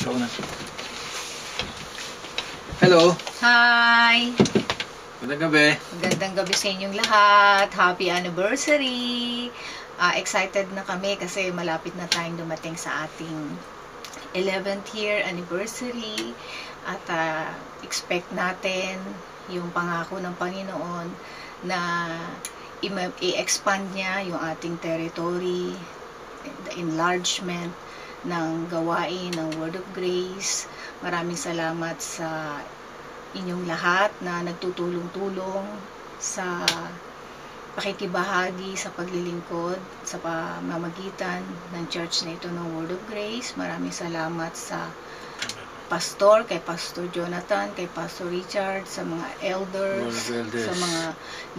Ikaw na. Hello. Hi! Magandang gabi. Magandang gabi sa inyong lahat. Happy anniversary! Excited na kami kasi malapit na tayong dumating sa ating 11th year anniversary. At expect natin yung pangako ng Panginoon na i-expand niya yung ating territory, the enlargement ng gawain ng Word of Grace. Maraming salamat sa inyong lahat na nagtutulong-tulong sa pakikibahagi sa paglilingkod sa pamamagitan ng church na ito ng Word of Grace. Maraming salamat sa pastor, kay Pastor Jonathan, kay Pastor Richard, sa mga elders, sa mga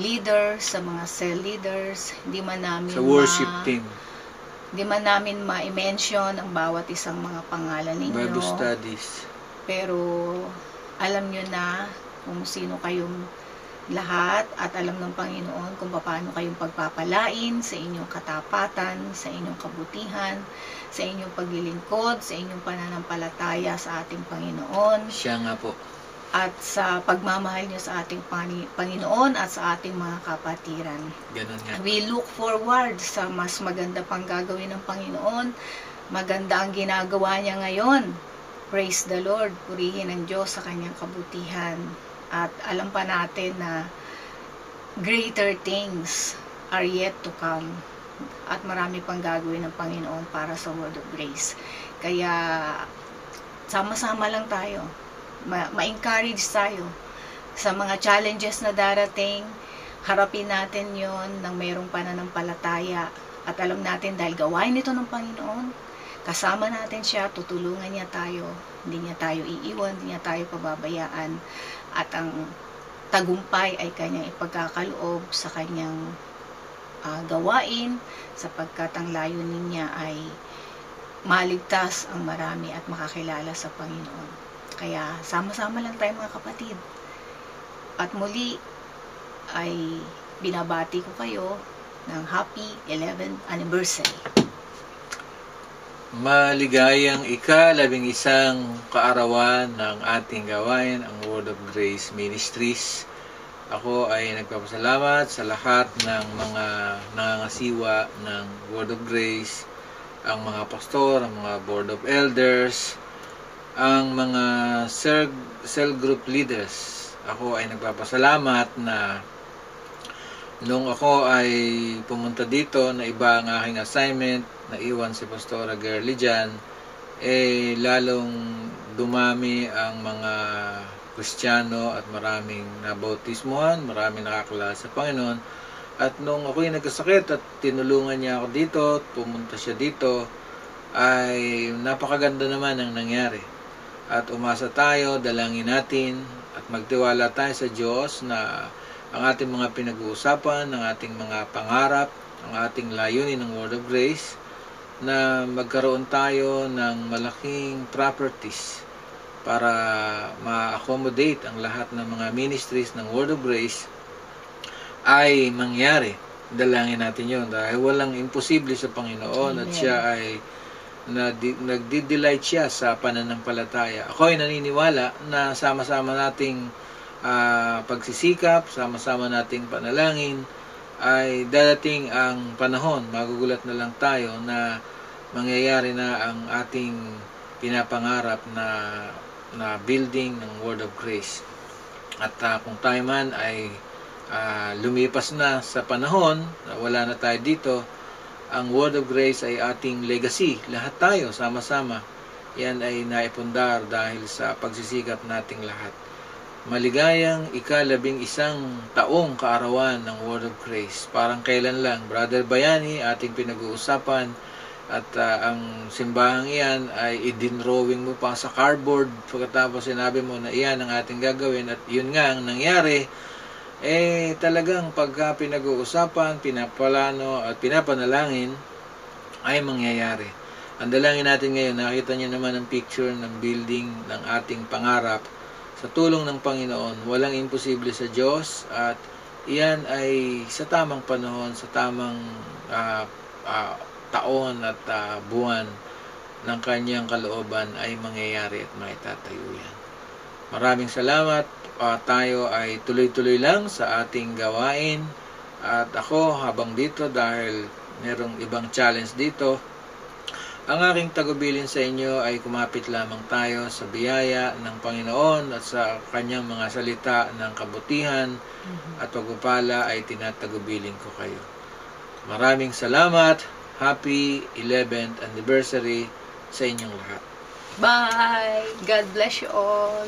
leaders, sa mga cell leaders. Hindi man namin sa worship team. Hindi man namin ma-mention ang bawat isang mga pangalan ninyo. Bible studies. Pero alam nyo na kung sino kayong lahat at alam ng Panginoon kung paano kayong pagpapalain sa inyong katapatan, sa inyong kabutihan, sa inyong paglilingkod, sa inyong pananampalataya sa ating Panginoon. Siya nga po. At sa pagmamahal nyo sa ating Panginoon at sa ating mga kapatiran. Ganun nga. We look forward sa mas maganda pang gagawin ng Panginoon. Maganda ang ginagawa niya ngayon. Praise the Lord. Purihin ang Diyos sa kanyang kabutihan. At alam pa natin na greater things are yet to come. At marami pang gagawin ng Panginoon para sa Word of Grace. Kaya sama-sama lang tayo. Ma-encourage tayo sa mga challenges na darating. Harapin natin yon ng mayroong pananampalataya. At alam natin dahil gawain ito ng Panginoon, kasama natin siya, tutulungan niya tayo. Hindi niya tayo iiwan, hindi niya tayo pababayaan. At ang tagumpay ay kanyang ipagkakaloob sa kanyang gawain, sapagkat ang layunin niya ay maligtas ang marami at makakilala sa Panginoon. Kaya sama-sama lang tayo mga kapatid. At muli ay binabati ko kayo ng happy 11th anniversary. Maligayang ika-11 kaarawan ng ating gawain, ang Word of Grace Ministries. Ako ay nagpapasalamat sa lahat ng mga nangangasiwa ng Word of Grace, ang mga pastor, ang mga board of elders, ang mga cell group leaders. Ako ay nagpapasalamat na nung ako ay pumunta dito na iba ang aking assignment, naiwan si Pastora Girlie dyan, lalong dumami ang mga Kristiyano at maraming nabautismuhan, maraming nakakilala sa Panginoon. At nung ako'y nagkasakit at tinulungan niya ako dito, pumunta siya dito, ay napakaganda naman ang nangyari. At umasa tayo, dalangin natin at magtiwala tayo sa Diyos na ang ating mga pinag-uusapan, ang ating mga pangarap, ang ating layunin ng Word of Grace, na magkaroon tayo ng malaking properties para ma-accommodate ang lahat ng mga ministries ng Word of Grace ay mangyari. Dalangin natin yun dahil walang imposible sa Panginoon. Amen. At siya ay nagdi-delight siya sa pananampalataya. Ako ay naniniwala na sama-sama nating pagsisikap, sama-sama nating panalangin, ay dadating ang panahon, magugulat na lang tayo na mangyayari na ang ating pinapangarap na building ng Word of Grace. At kung tayo man ay lumipas na sa panahon, wala na tayo dito, ang Word of Grace ay ating legacy. Lahat tayo, sama-sama. Yan ay naipundar dahil sa pagsisikap nating lahat. Maligayang ika-11 taong kaarawan ng Word of Grace. Parang kailan lang, Brother Bayani, ating pinag-uusapan. At ang simbahang iyan ay idinrawing mo pa sa cardboard. Pagkatapos sinabi mo na iyan ang ating gagawin. At yun nga ang nangyari. Talagang pagka pinag-uusapan, pinapalano at pinapanalangin ay mangyayari. Ang dalangin natin ngayon, nakita niyo naman ang picture ng building ng ating pangarap. Sa tulong ng Panginoon, walang imposible sa Diyos at iyan ay sa tamang panahon, sa tamang taon at buwan ng kanyang kalooban ay mangyayari at maitatayo yan. Maraming salamat. Tayo ay tuloy-tuloy lang sa ating gawain. At ako habang dito, dahil merong ibang challenge dito, ang aking tagubilin sa inyo ay kumapit lamang tayo sa biyaya ng Panginoon at sa kanyang mga salita ng kabutihan at pagpapala ay tinatagubilin ko kayo. Maraming salamat. Happy 11th anniversary sa inyong lahat. Bye! God bless you all!